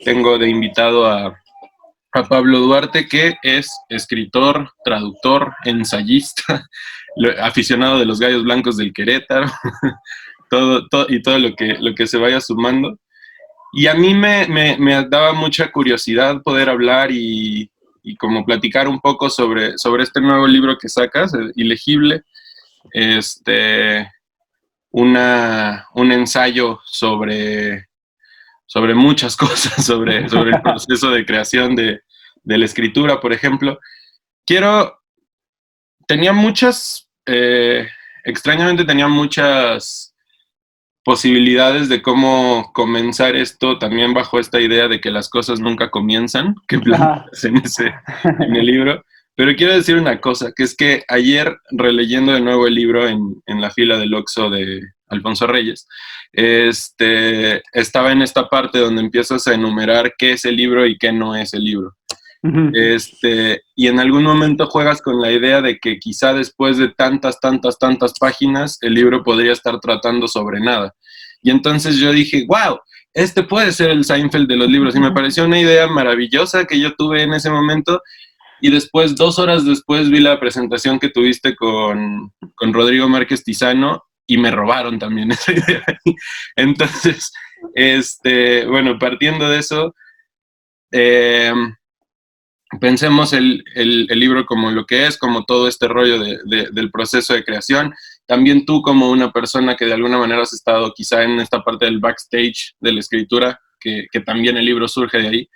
Tengo de invitado a Pablo Duarte, que es escritor, traductor, ensayista, aficionado de los Gallos Blancos del Querétaro, todo lo que se vaya sumando. Y a mí me daba mucha curiosidad poder hablar y como platicar un poco sobre este nuevo libro que sacas, Ilegible, un ensayo sobre muchas cosas, sobre el proceso de creación de la escritura, por ejemplo. Tenía muchas, extrañamente tenía muchas posibilidades de cómo comenzar esto, también bajo esta idea de que las cosas nunca comienzan, que planteas en el libro. Pero quiero decir una cosa, que es que ayer, releyendo de nuevo el libro en la fila del Oxxo de Alfonso Reyes, estaba en esta parte donde empiezas a enumerar qué es el libro y qué no es el libro. Y en algún momento juegas con la idea de que quizá después de tantas páginas, el libro podría estar tratando sobre nada. Y entonces yo dije, wow, este puede ser el Seinfeld de los libros. Y me pareció una idea maravillosa que yo tuve en ese momento. Y después, 2 horas después, vi la presentación que tuviste con Rodrigo Márquez Tizano y me robaron también esa idea. Entonces, bueno, partiendo de eso, pensemos el libro como lo que es, como todo este rollo del proceso de creación. También tú como una persona que de alguna manera has estado quizá en esta parte del backstage de la escritura, que también el libro surge de ahí.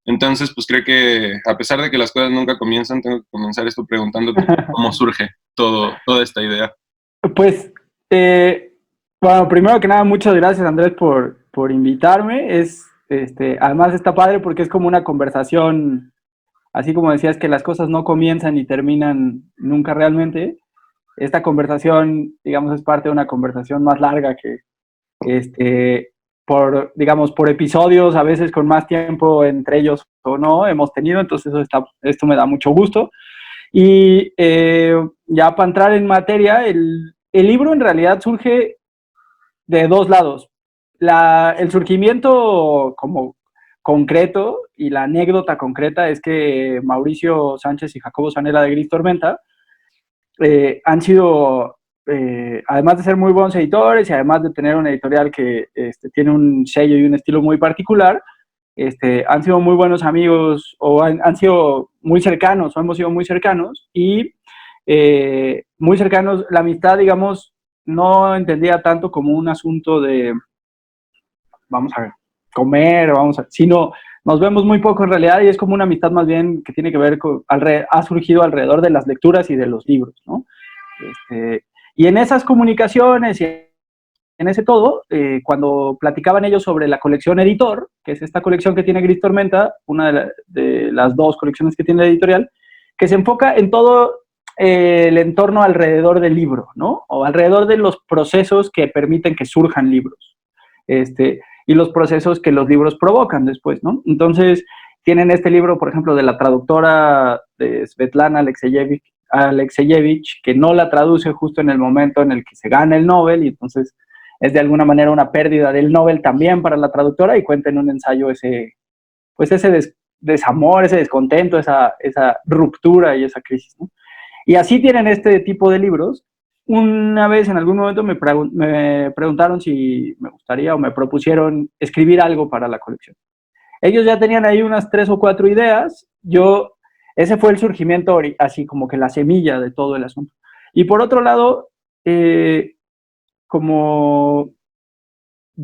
Entonces, pues creo que a pesar de que las cosas nunca comienzan, tengo que comenzar preguntándote cómo surge toda esta idea. Pues, bueno, primero que nada, muchas gracias, Andrés, por invitarme. Además está padre porque es como una conversación, así como decías que las cosas no comienzan y terminan nunca realmente. Esta conversación, digamos, es parte de una conversación más larga que, por episodios, a veces con más tiempo entre ellos o no, hemos tenido. Entonces esto me da mucho gusto. Y ya para entrar en materia, el libro en realidad surge de 2 lados. El surgimiento como concreto y la anécdota concreta es que Mauricio Sánchez y Jacobo Zanella de Gris Tormenta han sido, además de ser muy buenos editores y además de tener una editorial que tiene un sello y un estilo muy particular, han sido muy buenos amigos o han sido muy cercanos o hemos sido muy cercanos y muy cercanos. La amistad, digamos, no entendía tanto como un asunto de vamos a comer, sino nos vemos muy poco en realidad y es como una amistad más bien que tiene que ver ha surgido alrededor de las lecturas y de los libros, ¿no? Y en esas comunicaciones y en ese todo, cuando platicaban ellos sobre la colección Editor, que es esta colección que tiene Gris Tormenta, una de las 2 colecciones que tiene la editorial, que se enfoca en todo el entorno alrededor del libro, ¿no? O alrededor de los procesos que permiten que surjan libros. Y los procesos que los libros provocan después, ¿no? Entonces, tienen este libro, por ejemplo, de la traductora de Svetlana Alexievich, que no la traduce justo en el momento en el que se gana el Nobel, y entonces es de alguna manera una pérdida del Nobel también para la traductora, y cuenta en un ensayo ese desamor, ese descontento, esa ruptura y esa crisis, ¿no? Y así tienen este tipo de libros. Una vez, en algún momento, me preguntaron si me gustaría o me propusieron escribir algo para la colección. Ellos ya tenían ahí unas 3 o 4 ideas. Ese fue el surgimiento, así como que la semilla de todo el asunto. Y por otro lado, como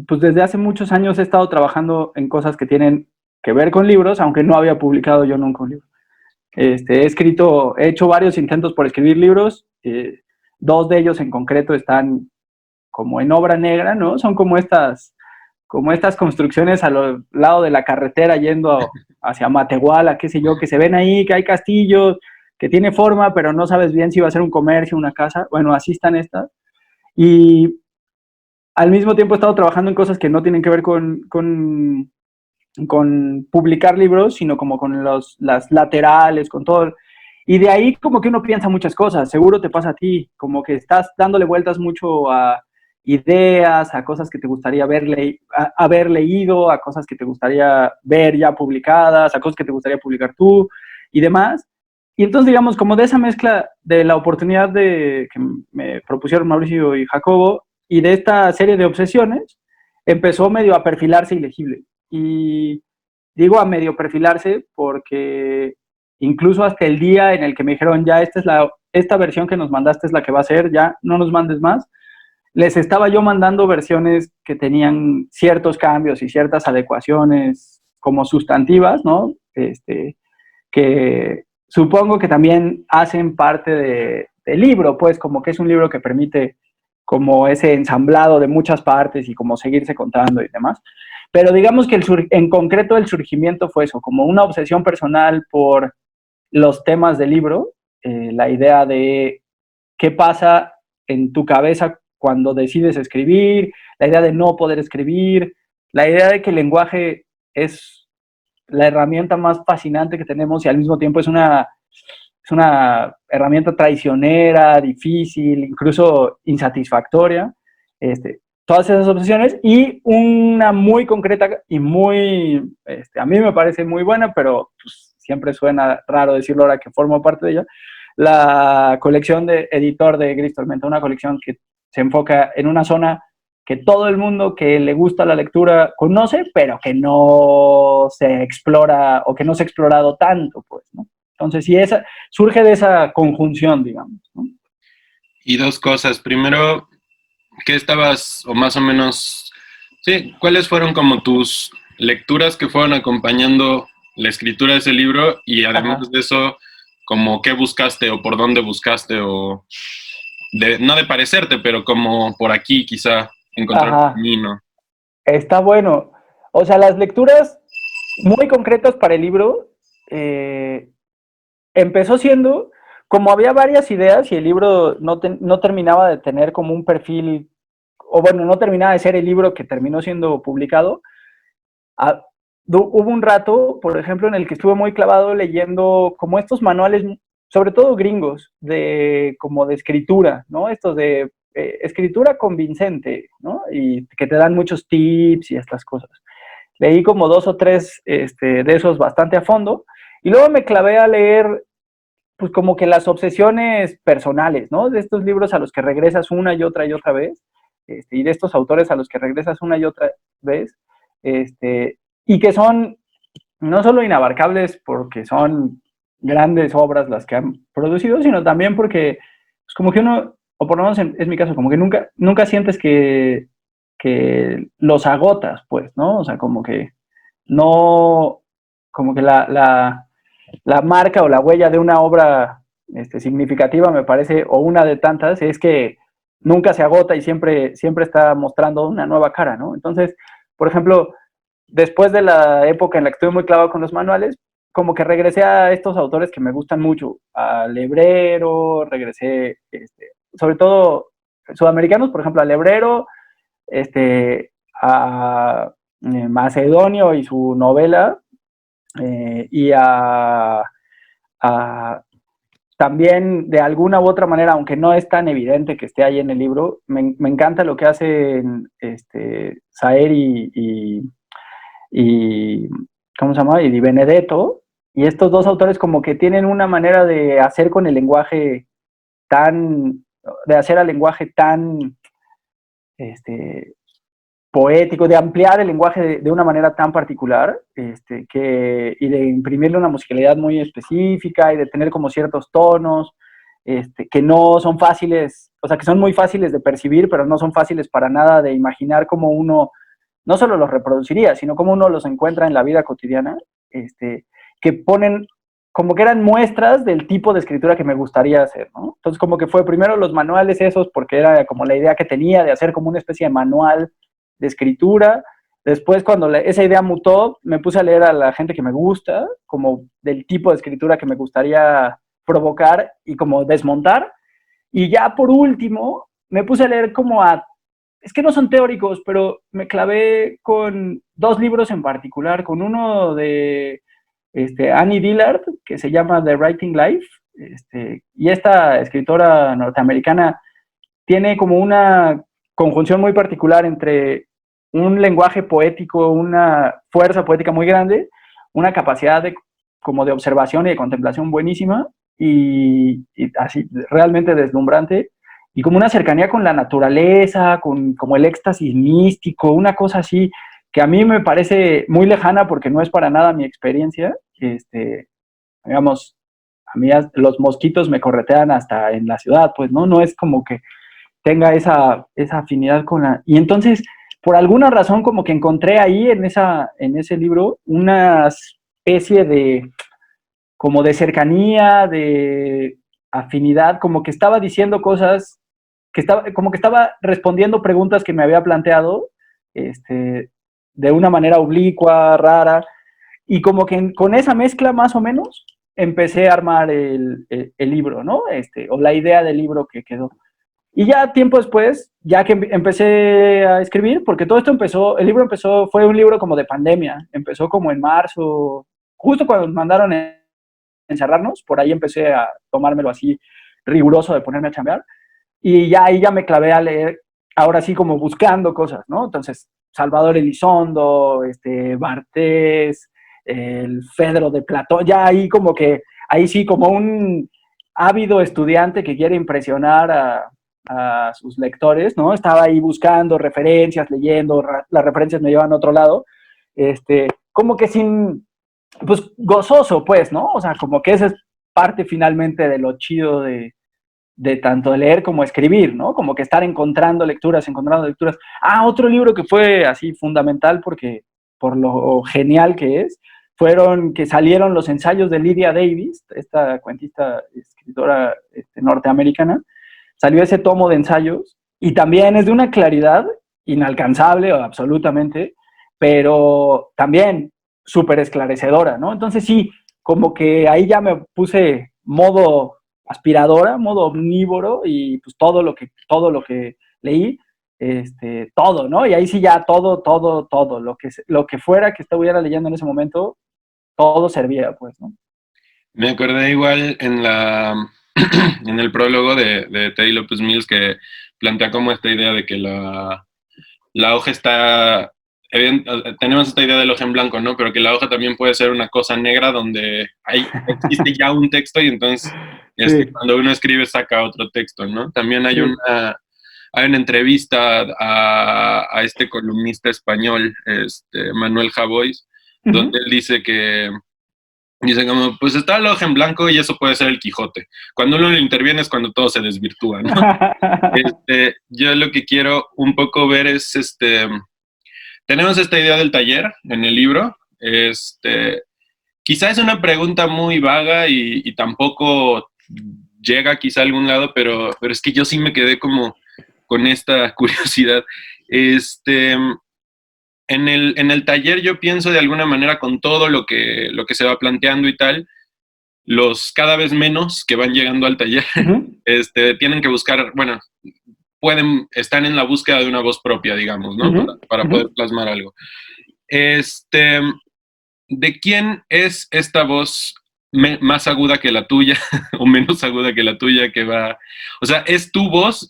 pues desde hace muchos años he estado trabajando en cosas que tienen que ver con libros, aunque no había publicado yo nunca un libro. He hecho varios intentos por escribir libros. 2 de ellos en concreto están como en obra negra, ¿no? Son como estas construcciones al lado de la carretera yendo hacia Matehuala, qué sé yo, que se ven ahí, que hay castillos, que tiene forma, pero no sabes bien si va a ser un comercio, una casa. Bueno, así están estas. Y al mismo tiempo he estado trabajando en cosas que no tienen que ver con publicar libros, sino como con las laterales, con todo. Y de ahí como que uno piensa muchas cosas, seguro te pasa a ti, como que estás dándole vueltas mucho ideas, a cosas que te gustaría haber leído, a cosas que te gustaría ver ya publicadas, a cosas que te gustaría publicar tú y demás. Y entonces, digamos, como de esa mezcla de la oportunidad que me propusieron Mauricio y Jacobo y de esta serie de obsesiones, empezó medio a perfilarse ilegible. Y digo a medio perfilarse porque incluso hasta el día en el que me dijeron, ya esta versión que nos mandaste es la que va a ser, ya no nos mandes más, les estaba yo mandando versiones que tenían ciertos cambios y ciertas adecuaciones como sustantivas, ¿no? Que supongo que también hacen parte del libro, pues como que es un libro que permite como ese ensamblado de muchas partes y como seguirse contando y demás. Pero digamos que en concreto el surgimiento fue eso, como una obsesión personal por los temas del libro, la idea de qué pasa en tu cabeza cuando decides escribir, la idea de no poder escribir, la idea de que el lenguaje es la herramienta más fascinante que tenemos y al mismo tiempo es una herramienta traicionera, difícil, incluso insatisfactoria. Todas esas obsesiones y una muy concreta y muy, a mí me parece muy buena, pero pues, siempre suena raro decirlo ahora que formo parte de ella, la colección de editor de Gris Tormenta, una colección que se enfoca en una zona que todo el mundo que le gusta la lectura conoce, pero que no se explora o que no se ha explorado tanto, pues, ¿no? Entonces, sí, surge de esa conjunción, digamos, ¿no? Y dos cosas. Primero, ¿qué estabas, o más o menos, sí, cuáles fueron como tus lecturas que fueron acompañando la escritura de ese libro? Y además Ajá. de eso, como qué buscaste o por dónde buscaste o no de parecerte, pero como por aquí quizá encontrar un Ajá. camino. Está bueno. O sea, las lecturas muy concretas para el libro empezó siendo, como había varias ideas y el libro no terminaba de tener como un perfil, o bueno, no terminaba de ser el libro que terminó siendo publicado, a, hubo un rato, por ejemplo, en el que estuve muy clavado leyendo como estos manuales, sobre todo gringos, como de escritura, ¿no? Estos de escritura convincente, ¿no? Y que te dan muchos tips y estas cosas. Leí como dos o tres de esos bastante a fondo y luego me clavé a leer pues como que las obsesiones personales, ¿no? De estos libros a los que regresas una y otra vez, y de estos autores a los que regresas una y otra vez, y que son no solo inabarcables porque son grandes obras las que han producido, sino también porque, pues como que uno, o por lo menos es mi caso, como que nunca sientes que los agotas, pues, ¿no? O sea, como que no, como que la marca o la huella de una obra significativa, me parece, o una de tantas, es que nunca se agota y siempre está mostrando una nueva cara, ¿no? Entonces, por ejemplo, después de la época en la que estuve muy clavado con los manuales, como que regresé a estos autores que me gustan mucho, a Lebrero, regresé, sobre todo sudamericanos, por ejemplo, a Lebrero, a Macedonio y su novela, y también de alguna u otra manera, aunque no es tan evidente que esté ahí en el libro, me encanta lo que hacen Saer y ¿cómo se llama? Y Di Benedetto, y estos dos autores como que tienen una manera de hacer con el lenguaje de hacer al lenguaje tan poético, de ampliar el lenguaje de una manera tan particular, y de imprimirle una musicalidad muy específica y de tener como ciertos tonos, que no son fáciles, o sea, que son muy fáciles de percibir, pero no son fáciles para nada de imaginar cómo uno no solo los reproduciría, sino cómo uno los encuentra en la vida cotidiana, que ponen como que eran muestras del tipo de escritura que me gustaría hacer, ¿no? Entonces como que fue primero los manuales esos, porque era como la idea que tenía de hacer como una especie de manual de escritura. Después, cuando esa idea mutó, me puse a leer a la gente que me gusta, como del tipo de escritura que me gustaría provocar y como desmontar. Y ya por último, me puse a leer es que no son teóricos, pero me clavé con dos libros en particular, con uno de Annie Dillard, que se llama The Writing Life, y esta escritora norteamericana tiene como una conjunción muy particular entre un lenguaje poético, una fuerza poética muy grande, una capacidad como de observación y de contemplación buenísima y así realmente deslumbrante y como una cercanía con la naturaleza, con como el éxtasis místico, una cosa así que a mí me parece muy lejana porque no es para nada mi experiencia. Digamos, a mí los mosquitos me corretean hasta en la ciudad, pues no es como que tenga esa afinidad con la... Y entonces, por alguna razón, como que encontré ahí en ese libro una especie de, como de cercanía, de afinidad, como que estaba diciendo cosas, como que estaba respondiendo preguntas que me había planteado, de una manera oblicua, rara, y como que con esa mezcla más o menos empecé a armar el libro, ¿no? O la idea del libro que quedó. Y ya tiempo después, ya que empecé a escribir, porque todo esto empezó, el libro empezó, fue un libro como de pandemia, empezó como en marzo, justo cuando nos mandaron a encerrarnos, por ahí empecé a tomármelo así riguroso de ponerme a chambear, y ya ahí ya me clavé a leer, ahora sí como buscando cosas, ¿no? Entonces, Salvador Elizondo, Bartés, el Fedro de Platón, ya ahí como que, ahí sí como un ávido estudiante que quiere impresionar a sus lectores, ¿no? Estaba ahí buscando referencias, leyendo, las referencias me llevan a otro lado, como que sin, pues gozoso, pues, ¿no? O sea, como que esa es parte finalmente de lo chido de tanto leer como escribir, ¿no? Como que estar encontrando lecturas. Ah, otro libro que fue así fundamental porque por lo genial que es, fueron que salieron los ensayos de Lydia Davis, esta cuentista, escritora norteamericana, salió ese tomo de ensayos y también es de una claridad inalcanzable absolutamente, pero también súper esclarecedora, ¿no? Entonces sí, como que ahí ya me puse modo aspiradora, modo omnívoro y pues todo lo que leí, todo, ¿no? Y ahí sí ya todo, lo que fuera que estuviera leyendo en ese momento, todo servía, pues, ¿no? Me acordé igual en el prólogo de Teddy López Mills que plantea como esta idea de que la hoja está, tenemos esta idea del hoja en blanco, ¿no? Pero que la hoja también puede ser una cosa negra donde existe ya un texto y entonces Sí. cuando uno escribe saca otro texto, ¿no? También Sí. hay una entrevista a este columnista español, Manuel Javois, donde él dice que dicen como, pues está el hoja en blanco y eso puede ser el Quijote. Cuando uno le interviene es cuando todo se desvirtúa, ¿no? Yo lo que quiero un poco ver es, tenemos esta idea del taller en el libro, quizá es una pregunta muy vaga y tampoco llega quizá a algún lado, pero es que yo sí me quedé como con esta curiosidad. En el taller yo pienso de alguna manera con todo lo que se va planteando y tal, los cada vez menos que van llegando al taller, tienen que buscar, bueno, están en la búsqueda de una voz propia, digamos, ¿no? Para poder plasmar algo. ¿De quién es esta voz más aguda que la tuya o menos aguda que la tuya que va? O sea, ¿es tu voz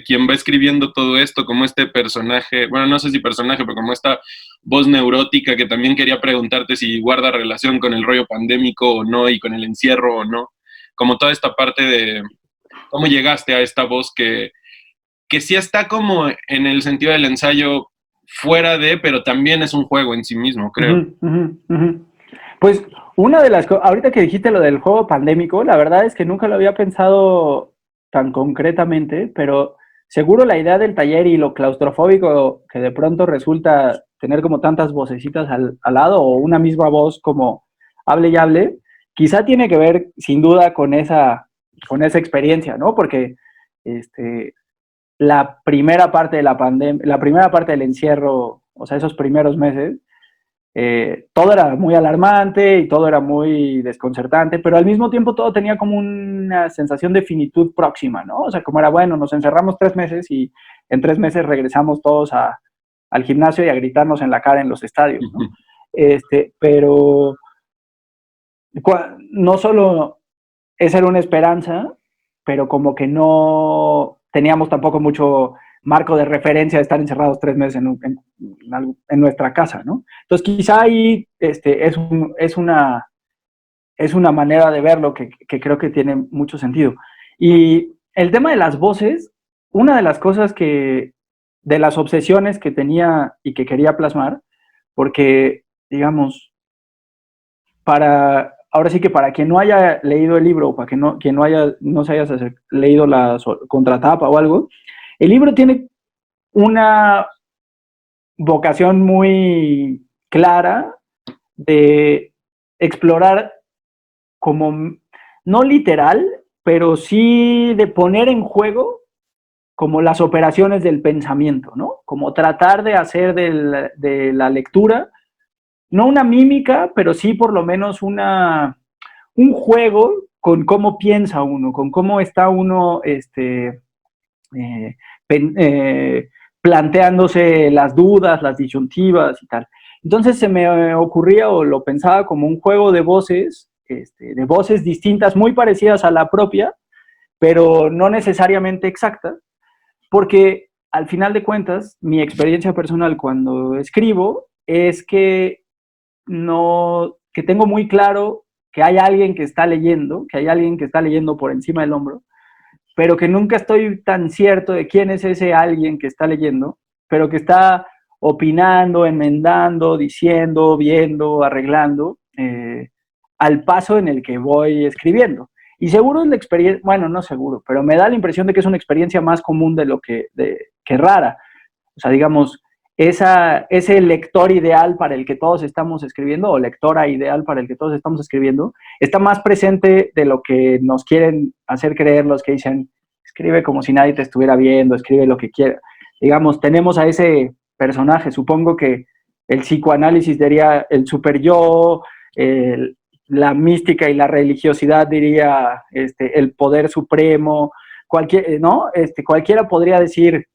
quien va escribiendo todo esto como este personaje, bueno, no sé si personaje, pero como esta voz neurótica que también quería preguntarte si guarda relación con el rollo pandémico o no y con el encierro o no? Como toda esta parte de cómo llegaste a esta voz que sí está como en el sentido del ensayo fuera de, pero también es un juego en sí mismo, creo. Pues una de las cosas, ahorita que dijiste lo del juego pandémico, la verdad es que nunca lo había pensado tan concretamente, pero seguro la idea del taller y lo claustrofóbico que de pronto resulta tener como tantas vocecitas al lado o una misma voz como hable y hable, quizá tiene que ver sin duda con esa experiencia, ¿no? Porque la primera parte de la pandemia, la primera parte del encierro, o sea, esos primeros meses, todo era muy alarmante y todo era muy desconcertante, pero al mismo tiempo todo tenía como una sensación de finitud próxima, ¿no? O sea, como era, bueno, nos encerramos 3 meses y en 3 meses regresamos todos al gimnasio y a gritarnos en la cara en los estadios, ¿no? Pero no solo esa era una esperanza, pero como que no teníamos tampoco mucho marco de referencia de estar encerrados 3 meses en nuestra casa, ¿no? Entonces, quizá ahí es una manera de verlo que creo que tiene mucho sentido. Y el tema de las voces, una de las cosas de las obsesiones que tenía y que quería plasmar, porque, digamos, ahora sí que para quien no haya leído el libro, o para quien no se haya leído la contratapa o algo, el libro tiene una vocación muy clara de explorar como, no literal, pero sí de poner en juego como las operaciones del pensamiento, ¿no? Como tratar de hacer de la lectura, no una mímica, pero sí por lo menos un juego con cómo piensa uno, con cómo está uno eh, planteándose las dudas, las disyuntivas y tal. Entonces se me ocurría o lo pensaba como un juego de voces distintas, muy parecidas a la propia, pero no necesariamente exactas, porque al final de cuentas, mi experiencia personal cuando escribo es que tengo muy claro que hay alguien que está leyendo, que hay alguien que está leyendo por encima del hombro, pero que nunca estoy tan cierto de quién es ese alguien que está leyendo, pero que está opinando, enmendando, diciendo, viendo, arreglando, al paso en el que voy escribiendo. Y seguro es la experiencia, bueno, no seguro, pero me da la impresión de que es una experiencia más común que rara. O sea, digamos, ese lector ideal para el que todos estamos escribiendo, o lectora ideal para el que todos estamos escribiendo, está más presente de lo que nos quieren hacer creer los que dicen, escribe como si nadie te estuviera viendo, escribe lo que quiera. Digamos, tenemos a ese personaje, supongo que el psicoanálisis diría el super yo, la mística y la religiosidad diría el poder supremo, ¿no? Cualquiera podría decir,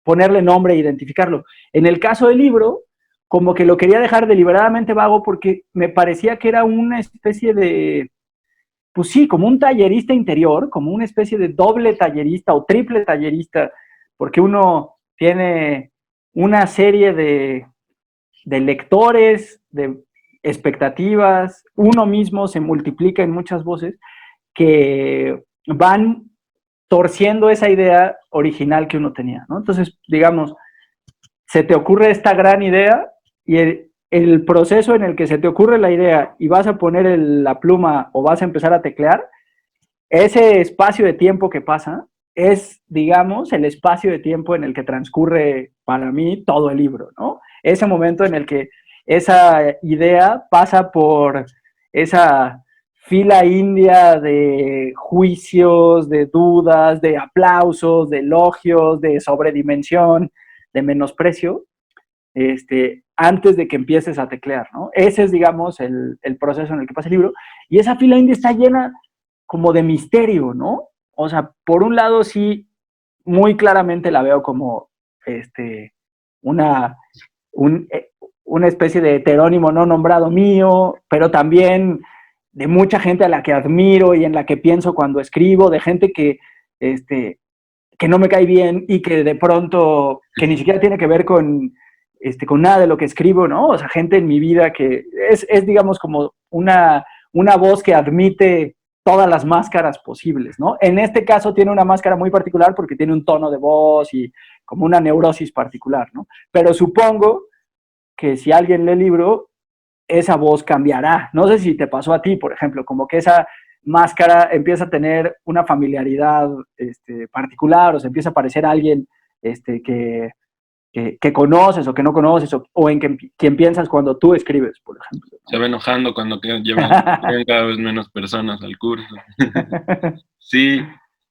ponerle nombre e identificarlo. En el caso del libro, como que lo quería dejar deliberadamente vago porque me parecía que era una especie de, pues sí, como un tallerista interior, como una especie de doble tallerista o triple tallerista, porque uno tiene una serie de lectores, de expectativas, uno mismo se multiplica en muchas voces que van torciendo esa idea original que uno tenía, ¿no? Entonces, digamos, se te ocurre esta gran idea y el proceso en el que se te ocurre la idea y vas a poner la pluma o vas a empezar a teclear, ese espacio de tiempo que pasa es, digamos, el espacio de tiempo en el que transcurre para mí todo el libro, ¿no? Ese momento en el que esa idea pasa por esa fila india de juicios, de dudas, de aplausos, de elogios, de sobredimensión, de menosprecio, antes de que empieces a teclear, ¿no? Ese es, digamos, el proceso en el que pasa el libro. Y esa fila india está llena como de misterio, ¿no? O sea, por un lado sí, muy claramente la veo como una, un, una especie de heterónimo no nombrado mío, pero también de mucha gente a la que admiro y en la que pienso cuando escribo, de gente que no me cae bien y que de pronto, que ni siquiera tiene que ver con nada de lo que escribo, ¿no? O sea, gente en mi vida que es digamos, como una voz que admite todas las máscaras posibles, ¿no? En este caso tiene una máscara muy particular porque tiene un tono de voz y como una neurosis particular, ¿no? Pero supongo que si alguien lee el libro, esa voz cambiará. No sé si te pasó a ti, por ejemplo, como que esa máscara empieza a tener una familiaridad particular, o se empieza a parecer a alguien que conoces o que no conoces, o en quien piensas cuando tú escribes, por ejemplo, Se va enojando cuando llegan cada vez menos personas al curso. Sí,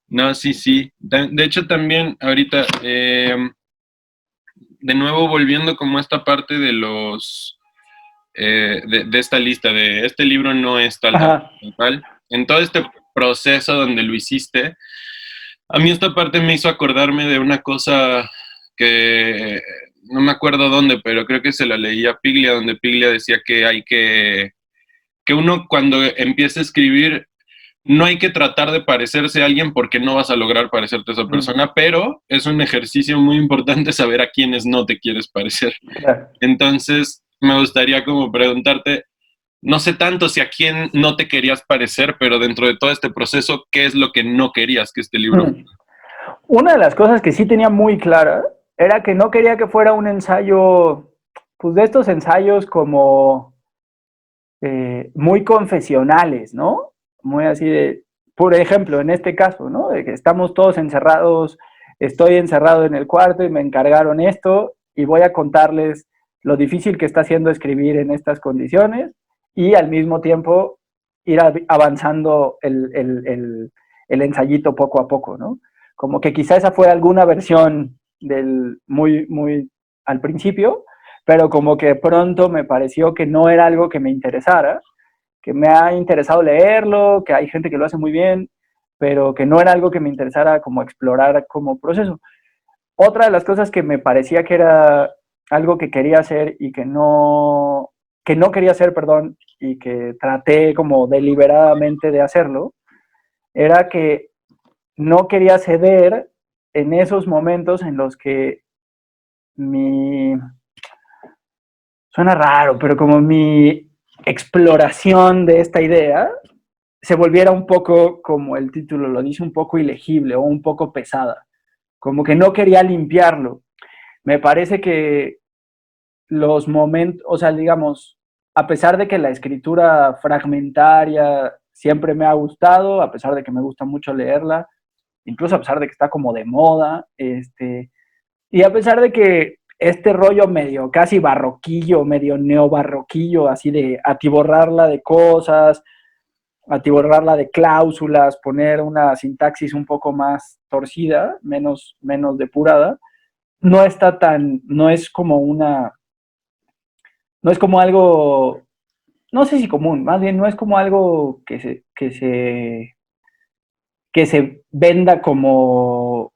no, sí, sí. De hecho, también ahorita, de nuevo volviendo como a esta parte de de esta lista, de este libro no es tal, tal. En todo este proceso donde lo hiciste, a mí esta parte me hizo acordarme de una cosa que no me acuerdo dónde, pero creo que se la leí a Piglia, donde Piglia decía que hay que uno cuando empieza a escribir no hay que tratar de parecerse a alguien porque no vas a lograr parecerte a esa persona, pero es un ejercicio muy importante saber a quiénes no te quieres parecer. Claro. Entonces, me gustaría como preguntarte, no sé tanto si a quién no te querías parecer, pero dentro de todo este proceso, ¿qué es lo que no querías que este libro fuera? Una de las cosas que sí tenía muy clara era que no quería que fuera un ensayo, pues de estos ensayos como muy confesionales, ¿no? Muy así de, por ejemplo, en este caso, ¿no? De que estamos todos encerrados, estoy encerrado en el cuarto y me encargaron esto y voy a contarles lo difícil que está haciendo escribir en estas condiciones y al mismo tiempo ir avanzando el ensayito poco a poco, ¿no? Como que quizá esa fue alguna versión del muy al principio, pero como que pronto me pareció que no era algo que me interesara, que me ha interesado leerlo, que hay gente que lo hace muy bien, pero que no era algo que me interesara como explorar como proceso. Otra de las cosas que me parecía que era algo que quería hacer y que no quería hacer, perdón, y que traté como deliberadamente de hacerlo, era que no quería ceder en esos momentos en los que mi, suena raro, pero como mi exploración de esta idea se volviera un poco, como el título lo dice, un poco ilegible o un poco pesada. Como que no quería limpiarlo. Me parece que los momentos, o sea, digamos, a pesar de que la escritura fragmentaria siempre me ha gustado, a pesar de que me gusta mucho leerla, incluso a pesar de que está como de moda, y a pesar de que este rollo medio casi barroquillo, medio neobarroquillo, así de atiborrarla de cosas, atiborrarla de cláusulas, poner una sintaxis un poco más torcida, menos depurada, no está tan, no es como algo, no sé si común, más bien no es como algo que se venda como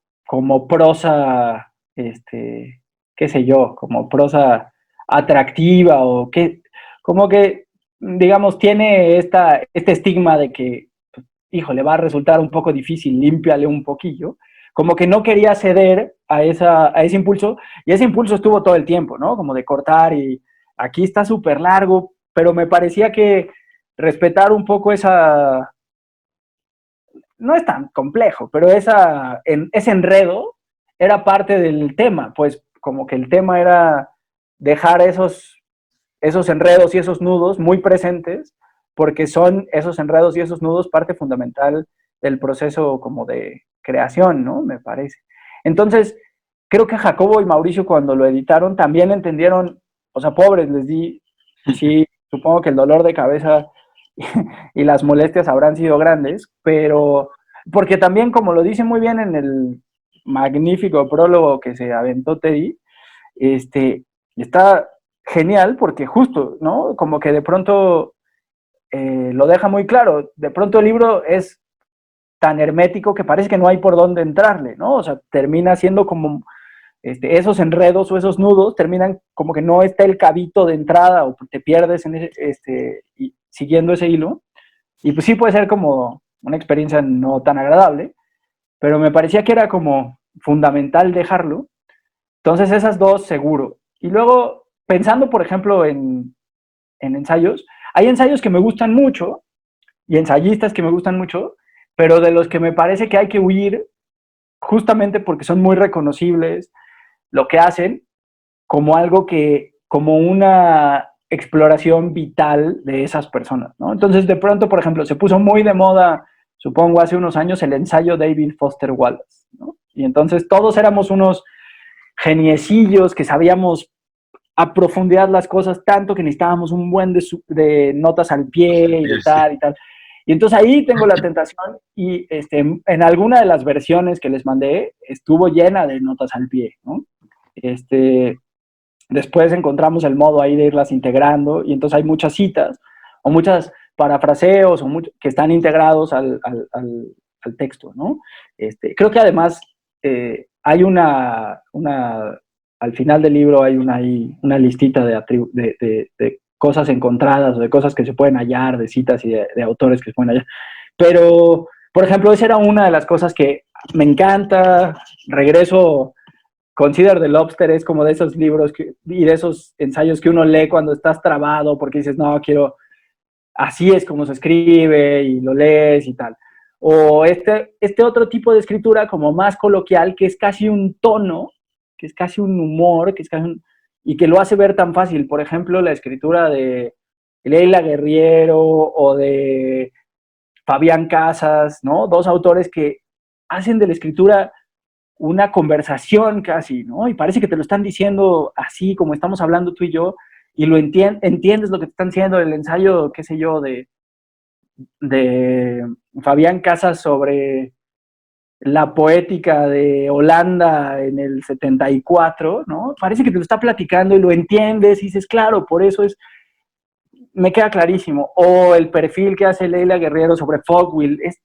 prosa, qué sé yo, como prosa atractiva o que, como que, digamos, tiene este estigma de que, híjole, va a resultar un poco difícil, límpiale un poquillo, como que no quería ceder a ese impulso, y ese impulso estuvo todo el tiempo, ¿no? Como de cortar y aquí está súper largo, pero me parecía que respetar un poco esa, no es tan complejo, pero ese enredo era parte del tema, pues como que el tema era dejar esos enredos y esos nudos muy presentes, porque son esos enredos y esos nudos parte fundamental del proceso como de creación, ¿no? Me parece. Entonces, creo que Jacobo y Mauricio cuando lo editaron también entendieron, o sea, pobres, les di, sí, supongo que el dolor de cabeza y las molestias habrán sido grandes, pero porque también, como lo dice muy bien en el magnífico prólogo que se aventó Teddy, está genial porque justo, ¿no? Como que de pronto lo deja muy claro. De pronto el libro es tan hermético que parece que no hay por dónde entrarle, ¿no? O sea, termina siendo como esos enredos o esos nudos terminan como que no está el cabito de entrada o te pierdes en siguiendo ese hilo. Y pues sí puede ser como una experiencia no tan agradable, pero me parecía que era como fundamental dejarlo. Entonces esas dos seguro. Y luego, pensando, por ejemplo, en ensayos, hay ensayos que me gustan mucho y ensayistas que me gustan mucho, pero de los que me parece que hay que huir justamente porque son muy reconocibles lo que hacen como algo que, como una exploración vital de esas personas, ¿no? Entonces, de pronto, por ejemplo, se puso muy de moda, supongo, hace unos años, el ensayo David Foster Wallace, ¿no? Y entonces todos éramos unos geniecillos que sabíamos a profundidad las cosas tanto que necesitábamos un buen de notas al pie y de tal y tal. Y entonces ahí tengo la tentación y en alguna de las versiones que les mandé estuvo llena de notas al pie, ¿no? Después encontramos el modo ahí de irlas integrando y entonces hay muchas citas o muchas parafraseos que están integrados al texto, ¿no? Creo que además hay al final del libro hay una listita de cosas encontradas o de cosas que se pueden hallar, de citas y de autores que se pueden hallar. Pero, por ejemplo, esa era una de las cosas que me encanta. Regreso, Consider the Lobster es como de esos libros y de esos ensayos que uno lee cuando estás trabado porque dices, no, quiero, así es como se escribe y lo lees y tal. O este otro tipo de escritura como más coloquial, que es casi un tono, que es casi un humor, que es casi y que lo hace ver tan fácil. Por ejemplo, la escritura de Leila Guerriero o de Fabián Casas, ¿no? Dos autores que hacen de la escritura una conversación casi, ¿no? Y parece que te lo están diciendo así como estamos hablando tú y yo, y entiendes lo que te están diciendo. El ensayo, qué sé yo, de Fabián Casas sobre la poética de Holanda en el 74, ¿no? Parece que te lo está platicando y lo entiendes y dices, claro, por eso me queda clarísimo. O el perfil que hace Leila Guerrero sobre Fogwill es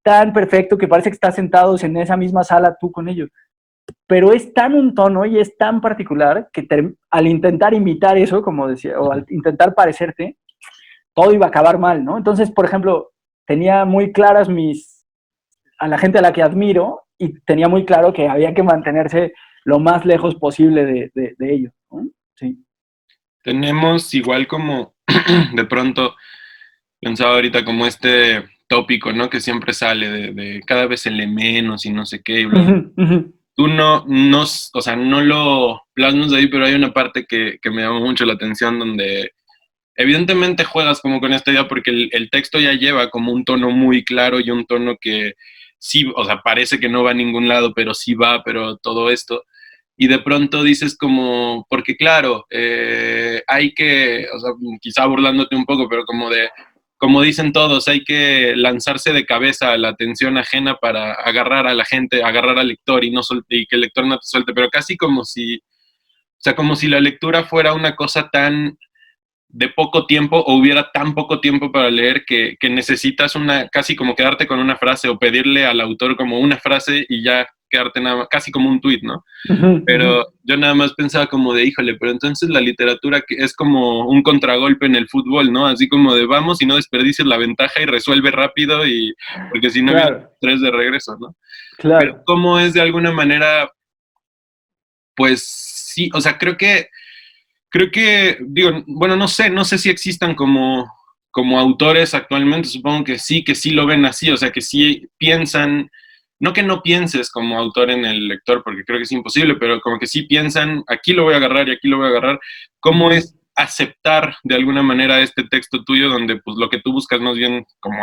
tan perfecto que parece que estás sentados en esa misma sala tú con ellos. Pero es tan un tono y es tan particular que al intentar imitar eso, como decía, o al intentar parecerte, todo iba a acabar mal, ¿no? Entonces, por ejemplo, tenía muy claras a la gente a la que admiro y tenía muy claro que había que mantenerse lo más lejos posible de ellos, ¿no? Sí. Tenemos igual como de pronto pensaba ahorita como este tópico, ¿no? Que siempre sale de cada vez se lee menos y no sé qué y bla, bla. Tú no, o sea, no lo plasmas de ahí, pero hay una parte que me llama mucho la atención donde evidentemente juegas como con esta idea porque el texto ya lleva como un tono muy claro y un tono que sí, o sea, parece que no va a ningún lado, pero sí va, pero todo esto. Y de pronto dices como, porque claro, hay que, o sea, quizá burlándote un poco, pero como de, como dicen todos, hay que lanzarse de cabeza a la atención ajena para agarrar a la gente, agarrar al lector y, no y que el lector no te suelte, pero casi como si, o sea, como si la lectura fuera una cosa tan de poco tiempo o hubiera tan poco tiempo para leer que necesitas una, casi como quedarte con una frase o pedirle al autor como una frase y ya quedarte nada, casi como un tuit, ¿no? Pero yo nada más pensaba como de, híjole, pero entonces la literatura que es como un contragolpe en el fútbol, ¿no? Así como de vamos y no desperdicies la ventaja y resuelve rápido y porque si no viene tres de regreso, ¿no? Pero Claro. cómo es de alguna manera, pues sí, o sea, creo que, digo, bueno, no sé si existan como autores actualmente, supongo que sí lo ven así, o sea, que sí piensan, no que no pienses como autor en el lector, porque creo que es imposible, pero como que sí piensan, aquí lo voy a agarrar y aquí lo voy a agarrar, ¿cómo es aceptar de alguna manera este texto tuyo donde pues lo que tú buscas más bien, como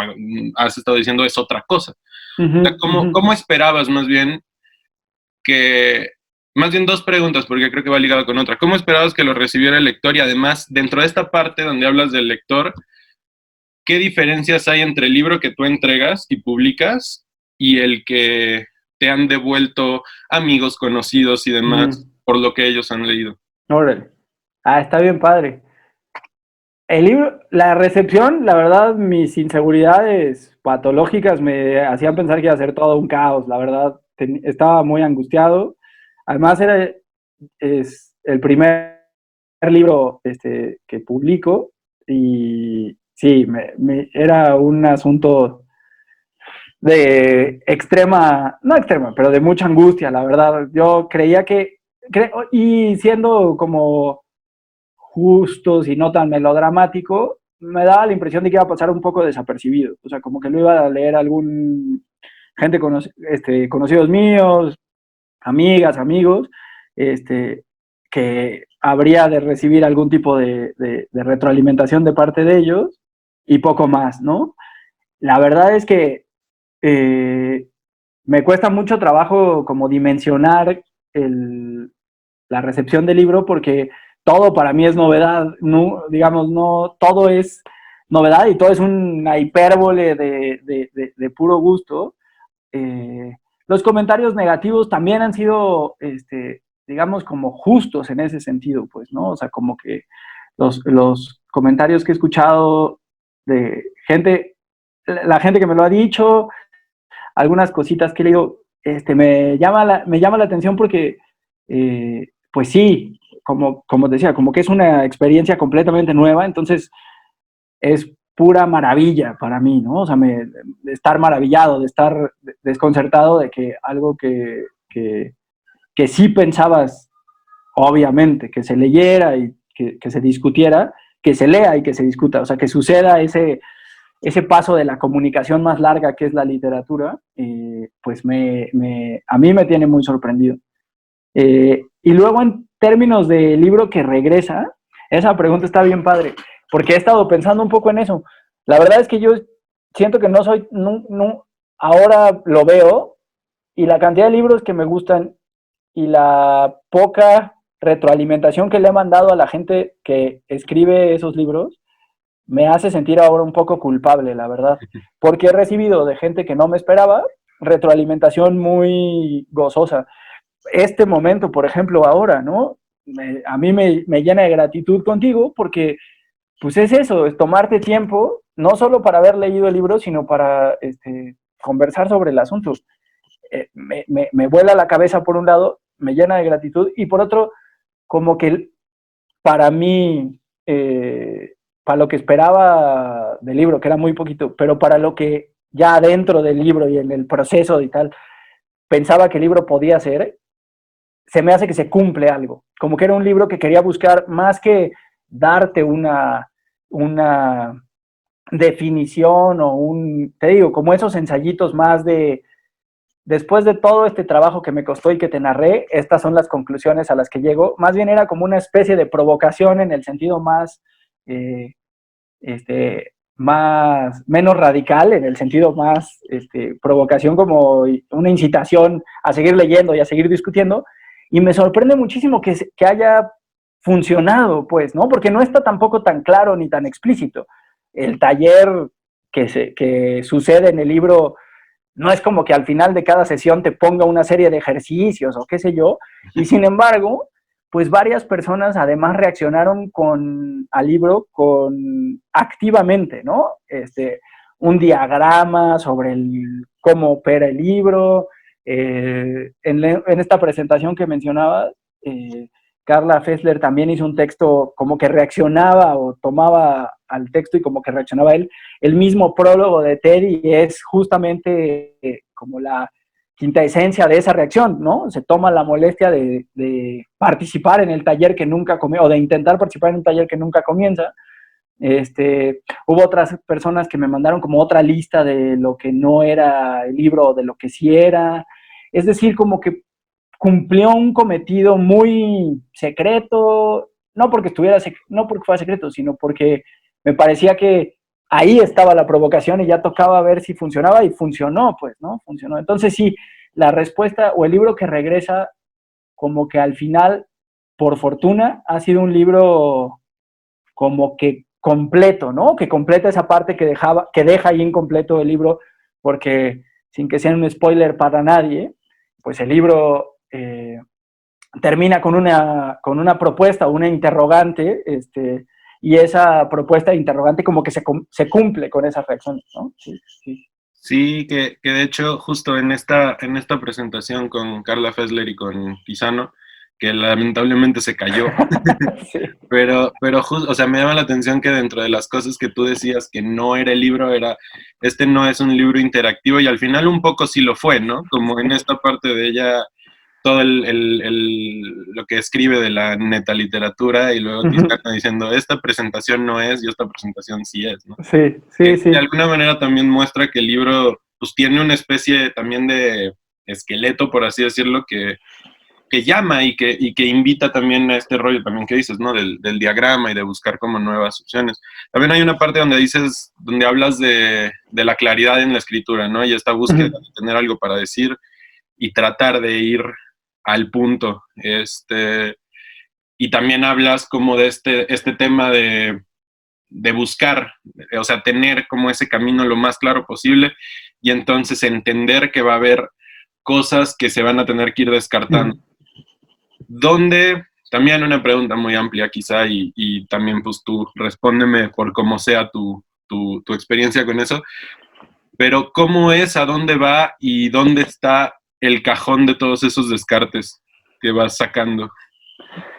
has estado diciendo, es otra cosa? O sea, ¿cómo esperabas más bien que, más bien dos preguntas, porque creo que va ligado con otra. ¿Cómo esperabas que lo recibiera el lector? Y además, dentro de esta parte donde hablas del lector, ¿qué diferencias hay entre el libro que tú entregas y publicas y el que te han devuelto amigos, conocidos y demás por lo que ellos han leído? Órale. Ah, está bien padre. El libro, la recepción, la verdad, mis inseguridades patológicas me hacían pensar que iba a ser todo un caos, la verdad, estaba muy angustiado. Además, es el primer libro que publico y sí, era un asunto de extrema, no extrema, pero de mucha angustia, la verdad. Yo creía y siendo como justos y no tan melodramático, me daba la impresión de que iba a pasar un poco desapercibido. O sea, como que lo iba a leer algún gente conocidos míos, amigas, amigos, que habría de recibir algún tipo de retroalimentación de parte de ellos y poco más, ¿no? La verdad es que me cuesta mucho trabajo como dimensionar la recepción del libro porque todo para mí es novedad, no, digamos, no, todo es novedad y todo es una hipérbole de puro gusto. Los comentarios negativos también han sido, digamos, como justos en ese sentido, pues, ¿no? O sea, como que los comentarios que he escuchado de gente, la gente que me lo ha dicho, algunas cositas que he leído, me llama la atención porque, pues sí, como decía, como que es una experiencia completamente nueva, entonces es pura maravilla para mí, ¿no? O sea, de estar maravillado, de estar desconcertado de que algo que sí pensabas, obviamente, que se leyera y que se discutiera, que se lea y que se discuta, o sea, que suceda ese paso de la comunicación más larga que es la literatura, pues a mí me tiene muy sorprendido. Y luego en términos de libro que regresa, esa pregunta está bien padre, porque he estado pensando un poco en eso. La verdad es que yo siento que no soy, ahora lo veo, y la cantidad de libros que me gustan y la poca retroalimentación que le he mandado a la gente que escribe esos libros, me hace sentir ahora un poco culpable, la verdad, porque he recibido de gente que no me esperaba retroalimentación muy gozosa. Este momento, por ejemplo, ahora, ¿no? A mí me llena de gratitud contigo porque, pues es eso, es tomarte tiempo, no solo para haber leído el libro, sino para conversar sobre el asunto. Me vuela la cabeza por un lado, me llena de gratitud, y por otro, como que para mí, para lo que esperaba del libro, que era muy poquito, pero para lo que ya dentro del libro y en el proceso y tal, pensaba que el libro podía ser, se me hace que se cumple algo. Como que era un libro que quería buscar más que darte una definición o te digo, como esos ensayitos más de, después de todo este trabajo que me costó y que te narré, estas son las conclusiones a las que llego. Más bien era como una especie de provocación en el sentido más, menos radical, en el sentido más provocación, como una incitación a seguir leyendo y a seguir discutiendo. Y me sorprende muchísimo que haya funcionado, pues, ¿no? Porque no está tampoco tan claro ni tan explícito. El taller que sucede en el libro no es como que al final de cada sesión te ponga una serie de ejercicios o qué sé yo, y sin embargo, pues varias personas además reaccionaron al libro activamente, ¿no? Un diagrama sobre cómo opera el libro. En esta presentación que mencionaba, Carla Fessler también hizo un texto como que reaccionaba o tomaba al texto y como que reaccionaba él. El mismo prólogo de Teddy es justamente como la quinta esencia de esa reacción, ¿no? Se toma la molestia de participar en el taller que nunca comienza, o de intentar participar en un taller que nunca comienza. Hubo otras personas que me mandaron como otra lista de lo que no era el libro o de lo que sí era. Es decir, como que cumplió un cometido muy secreto, no porque fuera secreto, sino porque me parecía que ahí estaba la provocación y ya tocaba ver si funcionaba, y funcionó, pues, ¿no? Funcionó. Entonces sí, la respuesta o el libro que regresa, como que al final, por fortuna, ha sido un libro como que completo, ¿no? Que completa esa parte que deja ahí incompleto el libro, porque sin que sea un spoiler para nadie, pues el libro termina con una propuesta, una interrogante, y esa propuesta interrogante como que se cumple con esas reacciones, ¿no? Sí, sí. Sí, que de hecho justo en esta presentación con Carla Fessler y con Pisano, que lamentablemente se cayó, Sí. pero o sea, me llama la atención que dentro de las cosas que tú decías que no era el libro, no es un libro interactivo, y al final un poco sí lo fue, ¿no? Como en esta parte de ella, todo lo que escribe de la neta literatura, y luego Tiziano diciendo, esta presentación no es, y esta presentación sí es, ¿no? Sí, sí, Que sí. de alguna manera también muestra que el libro pues tiene una especie también de esqueleto, por así decirlo, que llama y que invita también a este rollo también que dices, ¿no? Del diagrama y de buscar como nuevas opciones. También hay una parte donde hablas de la claridad en la escritura, ¿no? Y esta búsqueda de tener algo para decir y tratar de ir al punto. Y también hablas como de este tema de buscar, o sea, tener como ese camino lo más claro posible, y entonces entender que va a haber cosas que se van a tener que ir descartando. ¿Dónde? También una pregunta muy amplia quizá, y también pues tú respóndeme por cómo sea tu experiencia con eso, pero ¿cómo es, a dónde va y dónde está el cajón de todos esos descartes que vas sacando?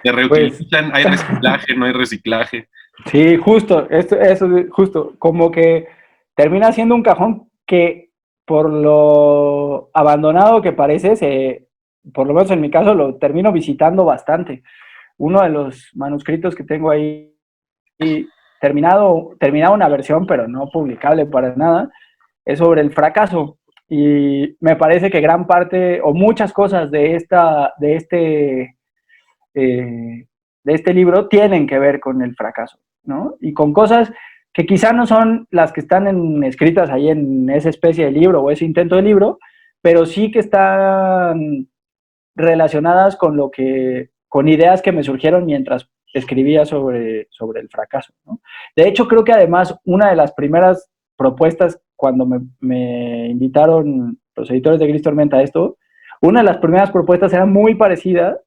¿Se Pues reutilizan? ¿Hay reciclaje? ¿No hay reciclaje? Sí, justo, eso, justo, como que termina siendo un cajón que por lo abandonado que parece, por lo menos en mi caso, lo termino visitando bastante. Uno de los manuscritos que tengo ahí terminado una versión, pero no publicable para nada, es sobre el fracaso. Y me parece que gran parte o muchas cosas eh, de este libro tienen que ver con el fracaso, ¿no? Y con cosas que quizá no son las que están escritas ahí en esa especie de libro o ese intento de libro, pero sí que están relacionadas con ideas que me surgieron mientras escribía sobre el fracaso, ¿no? De hecho, creo que además una de las primeras propuestas cuando me invitaron los editores de Gris Tormenta a esto, una de las primeras propuestas era muy parecida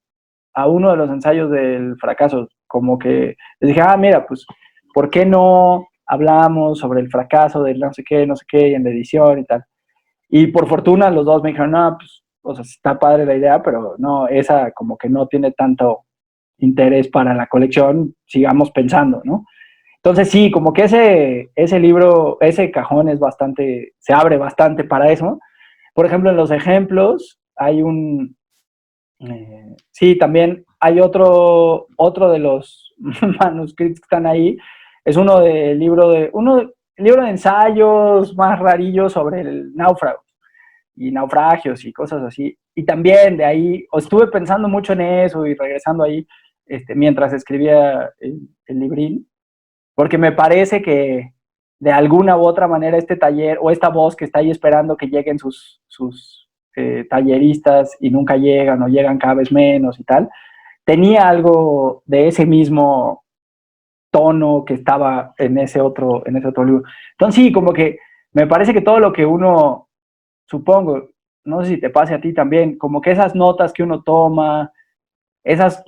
a uno de los ensayos del fracaso, como que les dije, mira, pues, ¿por qué no hablamos sobre el fracaso del no sé qué, y en la edición y tal? Y por fortuna los dos me dijeron, no, pues, o sea, está padre la idea, pero no, esa como que no tiene tanto interés para la colección, sigamos pensando, ¿no? Entonces sí, como que ese libro, ese cajón se abre bastante para eso. Por ejemplo, en los ejemplos hay sí, también hay otro de los manuscritos que están ahí, es libro de ensayos más rarillos sobre el náufrago y naufragios y cosas así. Y también de ahí, estuve pensando mucho en eso y regresando ahí mientras escribía el librín, porque me parece que de alguna u otra manera este taller o esta voz que está ahí esperando que lleguen sus talleristas y nunca llegan o llegan cada vez menos y tal, tenía algo de ese mismo tono que estaba en ese otro libro. Entonces sí, como que me parece que todo lo que uno, supongo, no sé si te pase a ti también, como que esas notas que uno toma, esos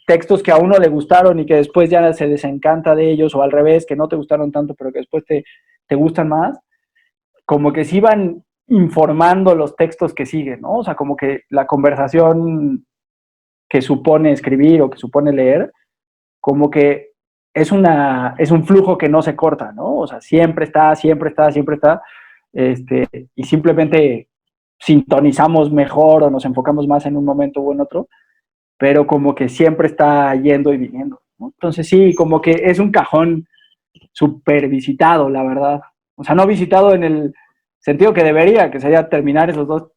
textos que a uno le gustaron y que después ya se desencanta de ellos, o al revés, que no te gustaron tanto, pero que después te gustan más, como que se iban informando los textos que siguen, ¿no? O sea, como que la conversación que supone escribir o que supone leer, como que es un flujo que no se corta, ¿no? O sea, siempre está, siempre está, siempre está, y simplemente sintonizamos mejor o nos enfocamos más en un momento u en otro, pero como que siempre está yendo y viniendo, ¿no? Entonces sí, como que es un cajón súper visitado, la verdad. O sea, no visitado en el sentido que debería, que sería terminar esos dos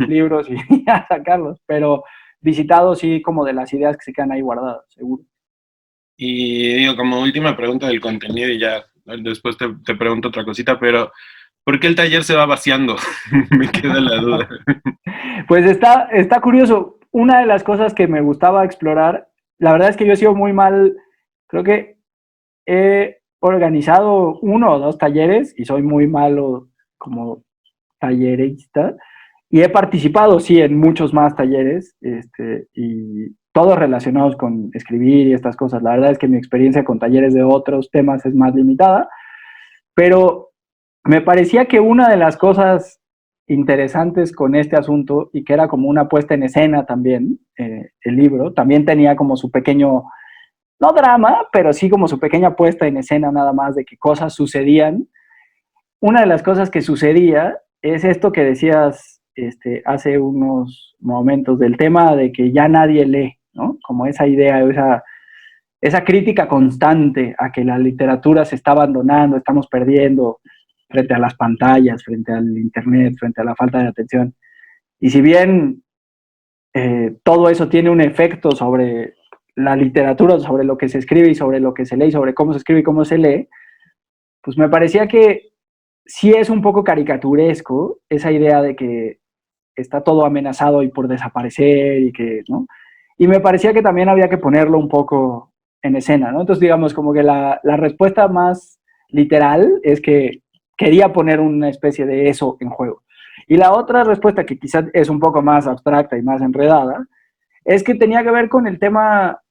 libros y ya sacarlos, pero visitado sí como de las ideas que se quedan ahí guardadas, seguro. Y digo, como última pregunta del contenido, y ya después te pregunto otra cosita, pero ¿por qué el taller se va vaciando? Me queda la duda. Pues está curioso. Una de las cosas que me gustaba explorar, la verdad es que yo he sido muy mal, creo que he organizado uno o dos talleres y soy muy malo como tallerista y he participado, sí, en muchos más talleres y todos relacionados con escribir y estas cosas. La verdad es que mi experiencia con talleres de otros temas es más limitada, pero me parecía que una de las cosas interesantes con este asunto y que era como una puesta en escena también, el libro, también tenía como su pequeño, no drama, pero sí como su pequeña puesta en escena nada más de que cosas sucedían. Una de las cosas que sucedía es esto que decías hace unos momentos del tema de que ya nadie lee, ¿no? Como esa idea, esa crítica constante a que la literatura se está abandonando, estamos perdiendo frente a las pantallas, frente al internet, frente a la falta de atención. Y si bien todo eso tiene un efecto sobre la literatura, sobre lo que se escribe y sobre lo que se lee, sobre cómo se escribe y cómo se lee, pues me parecía que sí es un poco caricaturesco esa idea de que está todo amenazado y por desaparecer y que, ¿no? Y me parecía que también había que ponerlo un poco en escena, ¿no? Entonces, digamos, como que la respuesta más literal es que quería poner una especie de eso en juego. Y la otra respuesta, que quizás es un poco más abstracta y más enredada, es que tenía que ver con el tema,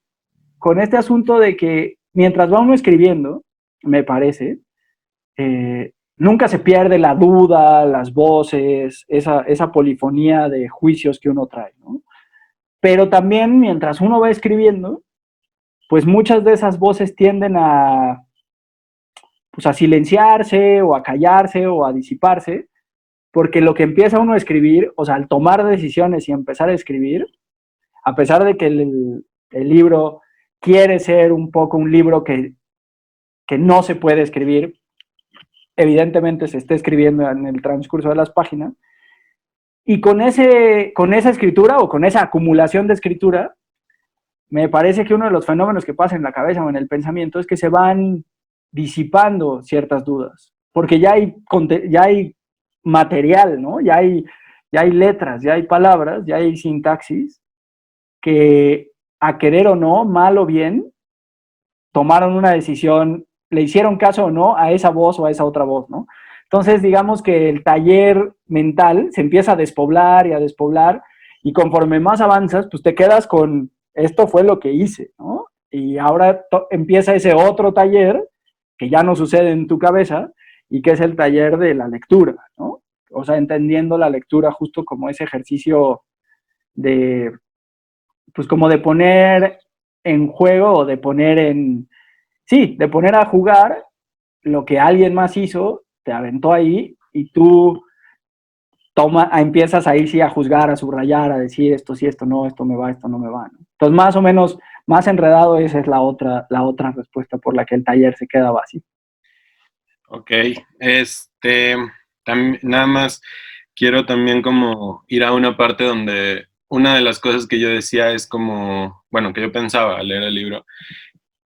con este asunto de que mientras va uno escribiendo, me parece, nunca se pierde la duda, las voces, esa polifonía de juicios que uno trae, ¿no? Pero también mientras uno va escribiendo, pues muchas de esas voces tienden pues a silenciarse o a callarse o a disiparse, porque lo que empieza uno a escribir, o sea, al tomar decisiones y empezar a escribir, a pesar de que el libro quiere ser un poco un libro que no se puede escribir, evidentemente se está escribiendo en el transcurso de las páginas, y con esa escritura o con esa acumulación de escritura, me parece que uno de los fenómenos que pasa en la cabeza o en el pensamiento es que se van disipando ciertas dudas, porque ya hay material, ¿no? Ya hay letras, ya hay palabras, ya hay sintaxis que, a querer o no, mal o bien, tomaron una decisión, le hicieron caso o no a esa voz o a esa otra voz, ¿no? Entonces, digamos que el taller mental se empieza a despoblar, y conforme más avanzas, pues te quedas con, esto fue lo que hice, ¿no? Y ahora empieza ese otro taller que ya no sucede en tu cabeza y que es el taller de la lectura, ¿no? O sea, entendiendo la lectura justo como ese ejercicio de, pues como de poner en juego o de poner de poner a jugar lo que alguien más hizo, te aventó ahí y tú empiezas ahí sí a juzgar, a subrayar, a decir esto sí, esto no, esto me va, esto no me va, ¿no? Entonces, más o menos, más enredado, esa es la otra respuesta por la que el taller se queda vacío. Ok, nada más quiero también como ir a una parte donde una de las cosas que yo decía es como, bueno, que yo pensaba al leer el libro,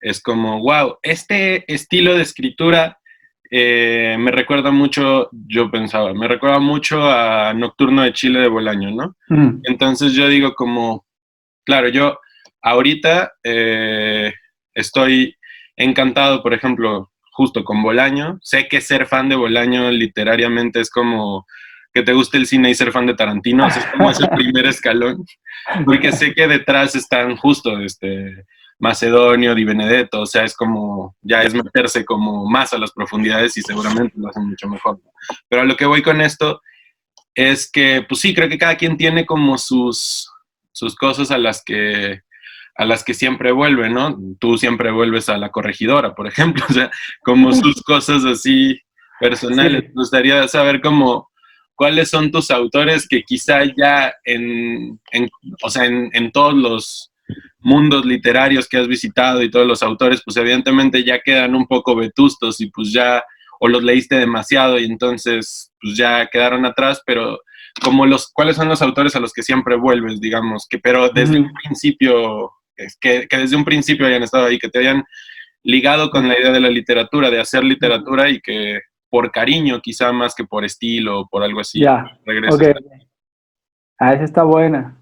es como, wow, este estilo de escritura me recuerda mucho, yo pensaba, me recuerda mucho a Nocturno de Chile de Bolaño, ¿no? Entonces yo digo como, claro, yo ahorita estoy encantado, por ejemplo, justo con Bolaño. Sé que ser fan de Bolaño literariamente es como que te guste el cine y ser fan de Tarantino, o sea, es como ese primer escalón, porque sé que detrás están justo Macedonio, Di Benedetto, o sea, es como, ya es meterse como más a las profundidades y seguramente lo hacen mucho mejor. Pero a lo que voy con esto es que, pues sí, creo que cada quien tiene como sus cosas a las que siempre vuelve, ¿no? Tú siempre vuelves a La Corregidora, por ejemplo, o sea, como sus cosas así personales. Sí. Me gustaría saber cómo, cuáles son tus autores que quizá ya o sea, en todos los mundos literarios que has visitado y todos los autores, pues evidentemente ya quedan un poco vetustos y pues ya, o los leíste demasiado y entonces pues ya quedaron atrás, pero como ¿cuáles son los autores a los que siempre vuelves, digamos, pero desde un principio, que desde un principio hayan estado ahí, que te hayan ligado con la idea de la literatura, de hacer literatura y que por cariño quizá más que por estilo o por algo así, ya, regreses. ok. Esa está buena.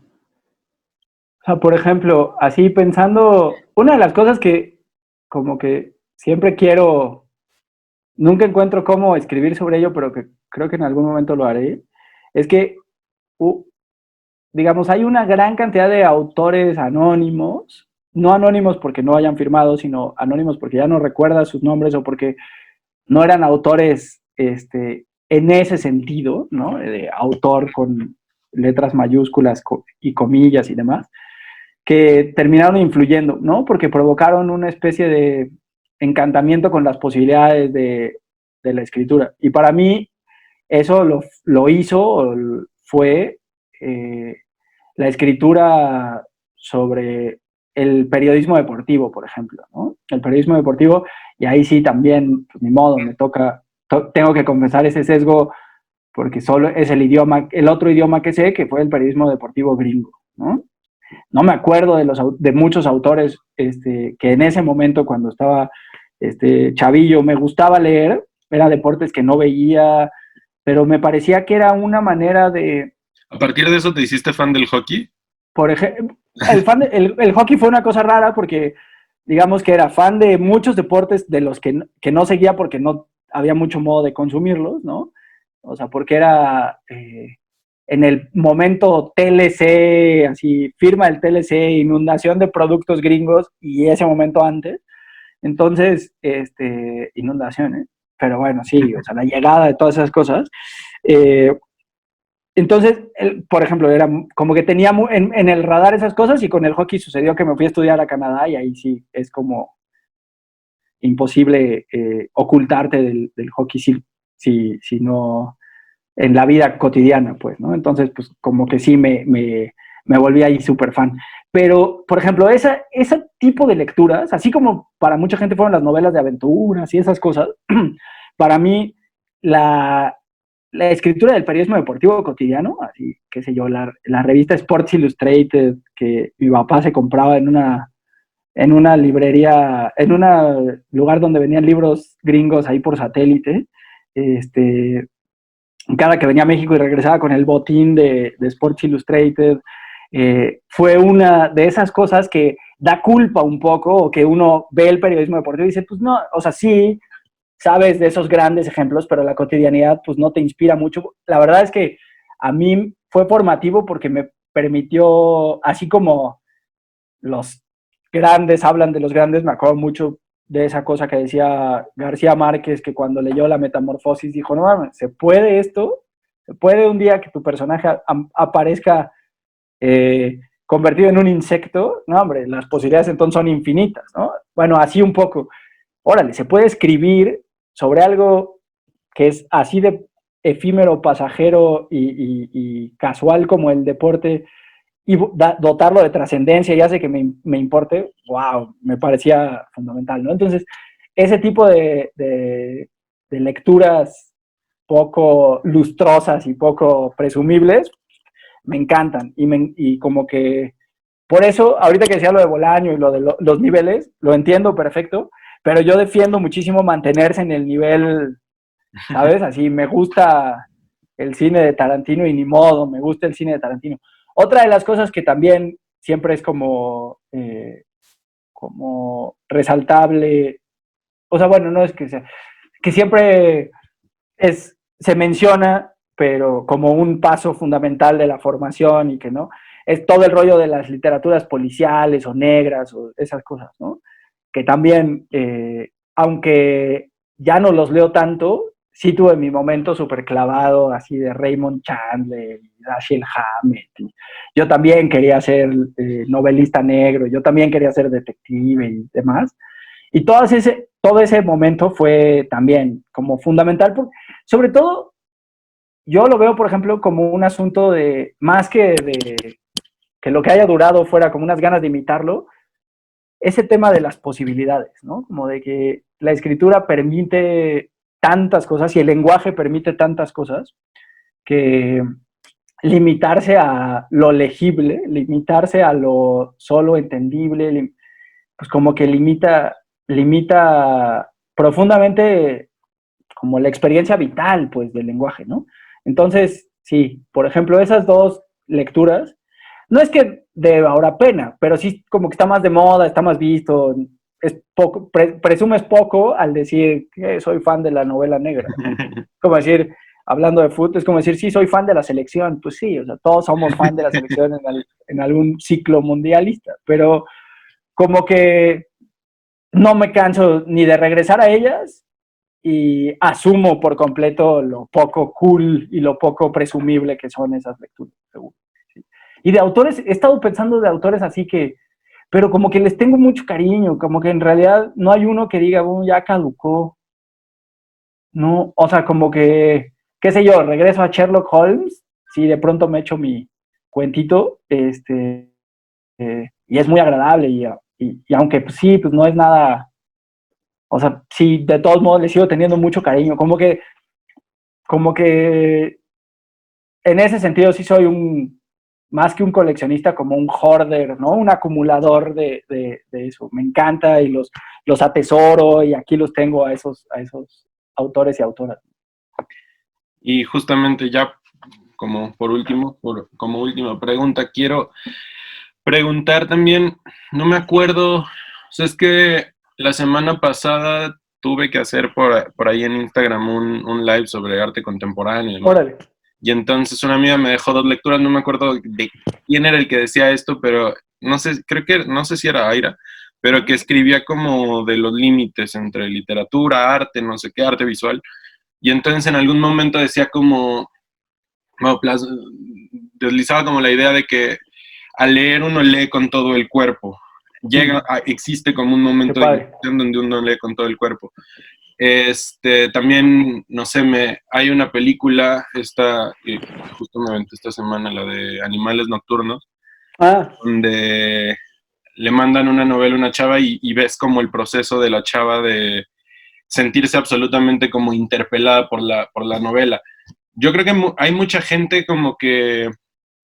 O sea, por ejemplo, así pensando, una de las cosas que como que siempre quiero, nunca encuentro cómo escribir sobre ello, pero que creo que en algún momento lo haré, es que, digamos, hay una gran cantidad de autores anónimos, no anónimos porque no hayan firmado, sino anónimos porque ya no recuerdas sus nombres o porque no eran autores en ese sentido, ¿no? De autor con letras mayúsculas y comillas y demás, que terminaron influyendo, ¿no? Porque provocaron una especie de encantamiento con las posibilidades de la escritura. Y para mí eso lo hizo, fue la escritura sobre el periodismo deportivo, por ejemplo, ¿no? El periodismo deportivo, y ahí sí también, pues, ni modo, me toca, tengo que confesar ese sesgo porque solo es el otro idioma que sé, que fue el periodismo deportivo gringo, ¿no? No me acuerdo de muchos autores que en ese momento, cuando estaba chavillo, me gustaba leer, era deportes que no veía, pero me parecía que era una manera de... ¿A partir de eso te hiciste fan del hockey? Por ejemplo, el hockey fue una cosa rara porque, digamos que era fan de muchos deportes de los que no seguía porque no había mucho modo de consumirlos, ¿no? O sea, porque era en el momento TLC, así, firma del TLC, inundación de productos gringos, y ese momento antes. Entonces, inundaciones, pero bueno, sí, o sea, la llegada de todas esas cosas. Entonces, por ejemplo, era como que tenía en el radar esas cosas, y con el hockey sucedió que me fui a estudiar a Canadá, y ahí sí es como imposible ocultarte del hockey si no en la vida cotidiana, pues, ¿no? Entonces, pues como que sí me volví ahí súper fan. Pero, por ejemplo, ese tipo de lecturas, así como para mucha gente fueron las novelas de aventuras y esas cosas, para mí la, la escritura del periodismo deportivo cotidiano, así, qué sé yo, la revista Sports Illustrated que mi papá se compraba en una librería, en un lugar donde venían libros gringos ahí por satélite, cada que venía a México y regresaba con el botín de Sports Illustrated, fue una de esas cosas que da culpa un poco, o que uno ve el periodismo deportivo y dice, pues no, o sea, sí, sabes de esos grandes ejemplos, pero la cotidianidad pues no te inspira mucho. La verdad es que a mí fue formativo porque me permitió, así como los grandes hablan de los grandes, me acuerdo mucho de esa cosa que decía García Márquez, que cuando leyó La Metamorfosis dijo, no mames, ¿se puede esto? ¿Se puede un día que tu personaje aparezca convertido en un insecto? No, hombre, las posibilidades entonces son infinitas, ¿no? Bueno, así un poco. Órale, ¿se puede escribir sobre algo que es así de efímero, pasajero y casual como el deporte, y dotarlo de trascendencia y hace que me importe? Wow, me parecía fundamental, ¿no? Entonces, ese tipo de lecturas poco lustrosas y poco presumibles me encantan, y como que por eso, ahorita que decía lo de Bolaño y lo de los niveles, lo entiendo perfecto, pero yo defiendo muchísimo mantenerse en el nivel, ¿sabes? Así, me gusta el cine de Tarantino y ni modo, me gusta el cine de Tarantino. Otra de las cosas que también siempre es como resaltable, o sea, bueno, no es que sea, que siempre se menciona, pero como un paso fundamental de la formación, y que no, es todo el rollo de las literaturas policiales o negras o esas cosas, ¿no? Que también, aunque ya no los leo tanto, sí tuve mi momento súper clavado así de Raymond Chandler y Dashiell Hammett. Y yo también quería ser novelista negro, yo también quería ser detective y demás. Y todo ese momento fue también como fundamental, sobre todo yo lo veo, por ejemplo, como un asunto de, más de que lo que haya durado fuera como unas ganas de imitarlo, ese tema de las posibilidades, ¿no? Como de que la escritura permite tantas cosas y el lenguaje permite tantas cosas, que limitarse a lo legible, limitarse a lo solo entendible, pues como que limita profundamente como la experiencia vital, pues, del lenguaje, ¿no? Entonces, sí, por ejemplo, esas dos lecturas, no es que de ahora pena, pero sí como que está más de moda, está más visto, es poco, presumes poco al decir que soy fan de la novela negra, ¿no? Como decir, hablando de fútbol, es como decir, sí, soy fan de la selección. Pues sí, o sea, todos somos fan de la selección en algún ciclo mundialista, pero como que no me canso ni de regresar a ellas, y asumo por completo lo poco cool y lo poco presumible que son esas lecturas, seguro. Sí. Y de autores, he estado pensando de autores así que, pero como que les tengo mucho cariño, como que en realidad no hay uno que diga, ya caducó. No, o sea, como que, qué sé yo, regreso a Sherlock Holmes, si de pronto me echo mi cuentito, y es muy agradable, y aunque pues, sí, pues no es nada, o sea, sí, de todos modos le sigo teniendo mucho cariño, como que en ese sentido sí soy más que un coleccionista, como un hoarder, ¿no? Un acumulador de eso. Me encanta y los atesoro, y aquí los tengo a esos autores y autoras. Y justamente ya como por último, como última pregunta, quiero preguntar también, no me acuerdo, o sea, es que la semana pasada tuve que hacer por ahí en Instagram un live sobre arte contemporáneo y demás. Órale. Y entonces una amiga me dejó dos lecturas, no me acuerdo de quién era el que decía esto, pero no sé, creo que, no sé si era Aira, pero que escribía como de los límites entre literatura, arte, no sé qué, arte visual. Y entonces en algún momento decía como, bueno, deslizaba como la idea de que al leer uno lee con todo el cuerpo. Existe como un momento de meditación donde uno lee con todo el cuerpo. También, no sé, hay una película, que justo me aventé esta semana, la de Animales Nocturnos, donde le mandan una novela a una chava y ves como el proceso de la chava de sentirse absolutamente como interpelada por la novela. Yo creo que hay mucha gente como que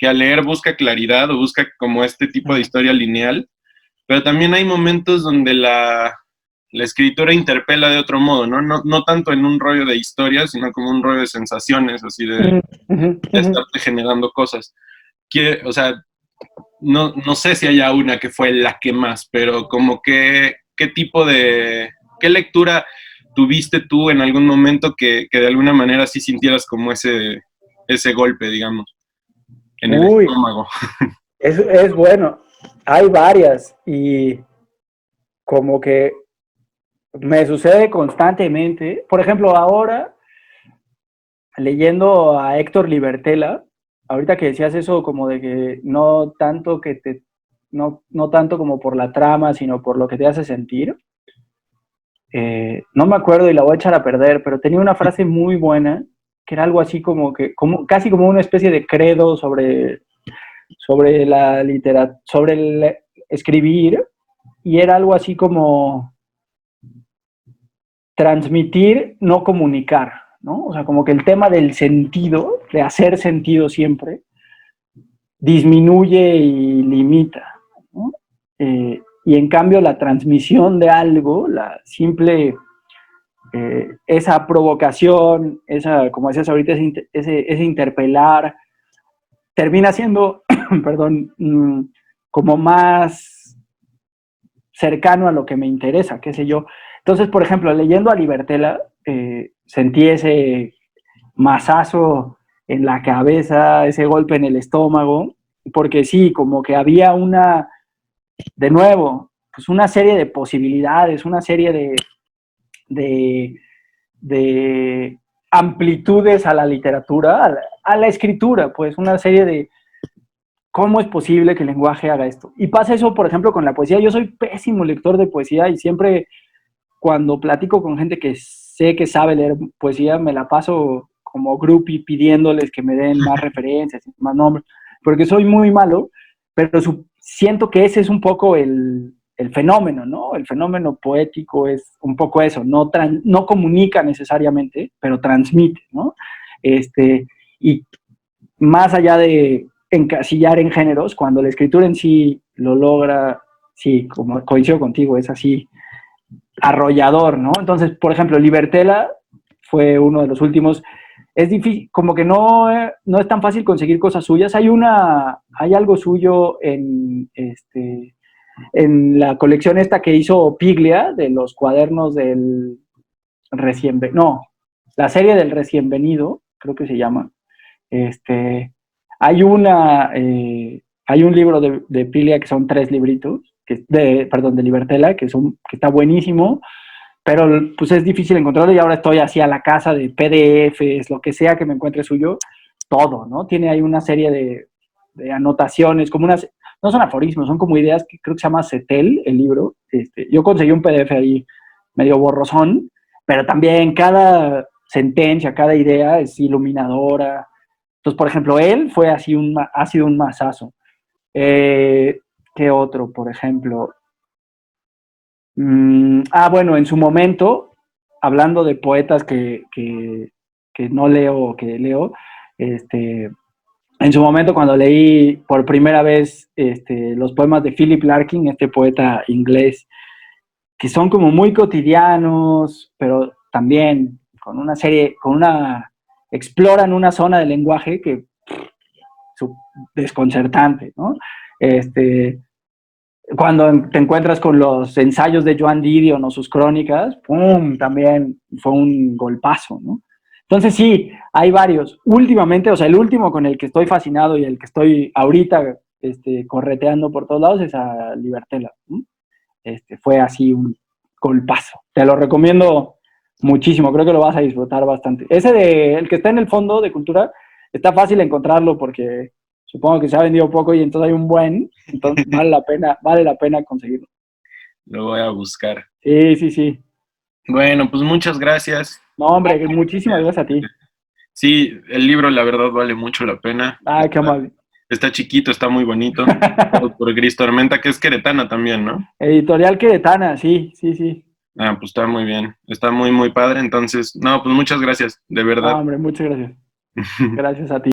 al leer busca claridad o busca como este tipo de historia lineal, pero también hay momentos donde la escritura interpela de otro modo, ¿no? No tanto en un rollo de historia, sino como un rollo de sensaciones, así de estarte generando cosas. O sea, no sé si haya una que fue la que más, pero como qué tipo de, qué lectura tuviste tú en algún momento que de alguna manera sí sintieras como ese golpe, digamos, en el estómago. Es bueno, hay varias y como que me sucede constantemente. Por ejemplo, ahora, leyendo a Héctor Libertela, ahorita que decías eso como de que no tanto no tanto como por la trama, sino por lo que te hace sentir. No me acuerdo y la voy a echar a perder, pero tenía una frase muy buena que era algo así casi como una especie de credo sobre la literatura, sobre el escribir, y era algo así como transmitir, no comunicar, ¿no? O sea, como que el tema del sentido, de hacer sentido siempre, disminuye y limita, ¿no? Y en cambio la transmisión de algo, la simple, esa provocación, como decías ahorita, ese interpelar, termina siendo, perdón, como más cercano a lo que me interesa, qué sé yo. Entonces, por ejemplo, leyendo a Libertela, sentí ese mazazo en la cabeza, ese golpe en el estómago, porque sí, como que había de nuevo, pues una serie de posibilidades, una serie de amplitudes a la literatura, a la escritura, pues una serie de cómo es posible que el lenguaje haga esto. Y pasa eso, por ejemplo, con la poesía. Yo soy pésimo lector de poesía y siempre cuando platico con gente que sé que sabe leer poesía, me la paso como groupie pidiéndoles que me den más referencias, más nombres, porque soy muy malo, pero siento que ese es un poco el fenómeno, ¿no? El fenómeno poético es un poco eso, no comunica necesariamente, pero transmite, ¿no? Y más allá de encasillar en géneros, cuando la escritura en sí lo logra, sí, como coincido contigo, es así arrollador, ¿no? Entonces, por ejemplo, Libertela fue uno de los últimos. Es difícil, como que no es tan fácil conseguir cosas suyas. Hay algo suyo en la colección esta que hizo Piglia, de los cuadernos del la serie del recién venido, creo que se llama. Hay hay un libro de Piglia que son 3 libritos, perdón, de Libertela, que está buenísimo, pero pues es difícil encontrarlo y ahora estoy así a la casa de PDFs, lo que sea que me encuentre suyo, todo, ¿no? Tiene ahí una serie de anotaciones, no son aforismos, son como ideas que creo que se llama CETEL, el libro. Yo conseguí un PDF ahí medio borrosón, pero también cada sentencia, cada idea es iluminadora. Entonces, por ejemplo, él ha sido un mazazo. ¿Qué otro, por ejemplo? Bueno, en su momento, hablando de poetas que no leo, que leo, en su momento cuando leí por primera vez los poemas de Philip Larkin, este poeta inglés, que son como muy cotidianos, pero también exploran una zona del lenguaje que desconcertante, ¿no? Cuando te encuentras con los ensayos de Joan Didion o sus crónicas, ¡pum!, también fue un golpazo, ¿no? Entonces sí, hay varios. Últimamente, o sea, el último con el que estoy fascinado y el que estoy ahorita correteando por todos lados es a Libertela, ¿no? Fue así un golpazo. Te lo recomiendo muchísimo, creo que lo vas a disfrutar bastante. El que está en el fondo de cultura, está fácil encontrarlo porque supongo que se ha vendido poco y entonces hay un buen, entonces vale la pena conseguirlo. Lo voy a buscar. Sí, sí, sí. Bueno, pues muchas gracias. No, hombre, muchísimas gracias a ti. Sí, el libro la verdad vale mucho la pena. Ah, qué amable. Está chiquito, está muy bonito. Por Gris Tormenta, que es queretana también, ¿no? Editorial Queretana, sí, sí, sí. Ah, pues está muy bien. Está muy, muy padre. Entonces, no, pues muchas gracias, de No, verdad. hombre, muchas gracias. Gracias a ti.